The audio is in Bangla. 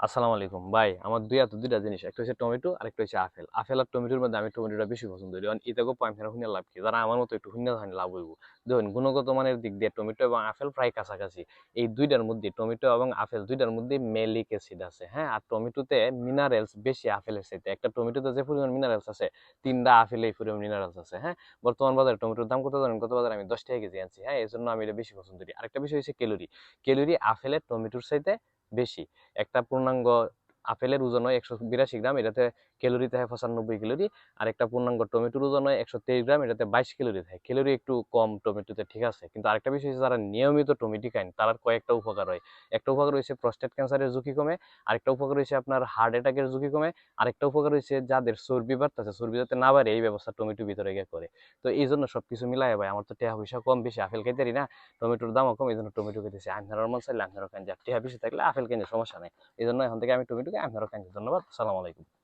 আসসালামু আলাইকুম ভাই। আমার দুইটা জিনিস, একটা হচ্ছে টমেটো আর একটা হচ্ছে আপেল। আপেল আর টমেটোর মধ্যে আমি টমেটোটা বেশি পছন্দ করি, কারণ এটাকে পয়েন্ট শুনে লাভ কি, যারা আমার মতো একটু শূন্য ধান লাভ হইব। দেখুন, গুণগত মানের দিক দিয়ে টমেটো এবং আপেল প্রায় কাছাকাছি। এই দুইটার মধ্যে, টমেটো এবং আপেল দুইটার মধ্যে মেলিক অ্যাসিড আছে, হ্যাঁ। আর টমেটোতে মিনারেলস বেশি আপেলের চাইতে। একটা টমেটোতে যে পরিমাণ মিনারেলস আছে, তিনটা আপেলে এই পরিমাণ মিনারেলস আছে, হ্যাঁ। বর্তমান বাজারে টমেটোর দাম কত জানেন? কত বাজারে? আমি 10 টাকা কেজি আনছি, হ্যাঁ। এই জন্য আমি এটা বেশি পছন্দ করি। আরেকটা বিষয় হচ্ছে ক্যালোরি। ক্যালোরি আপেলের টমেটোর চাইতে বেশি। একটা পূর্ণাঙ্গ আপেলের ওজন হয় 182 গ্রাম, এটাতে ক্যালোরি থাকে 95 ক্যালোরি। আর একটা পূর্ণাঙ্গ টমেটোর ওজন হয় 123 গ্রাম, এটাতে 22 ক্যালোরি থাকে। ক্যালোরি একটু কম টমেটোতে, ঠিক আছে। কিন্তু আরেকটা বিষয় হচ্ছে, যারা নিয়মিত টমেটো খান তার কয়েকটা উপকার হয়। একটা উপকার হচ্ছে প্রস্টেট ক্যান্সারের ঝুঁকি কমে। আরেকটা উপকার হচ্ছে আপনার হার্ট অ্যাটাকের ঝুঁকি কমে। আরেকটা উপকার হচ্ছে যাদের চর্বি বাড়তেছে, চর্বি যাতে না বাড়ে এই ব্যবস্থা টমেটো ভিতরে গিয়ে করে। তো এই জন্য সবকিছু মিলাই ভাই, আমার তো টাকা পয়সা কম, বেশি আপেল খাইতে পারি না, টমেটোর দামও কম, এই জন্য টমেটো খেতেছি। আপনার মন চাইলে আপনারও খান, যার টাকা বেশি থাকলে আপেল কিনে সমস্যা নেই। এই জন্য এখন থেকে আমি টমেটো খাই, আপনারও খান। ধন্যবাদ, সালাম আলাইকুম।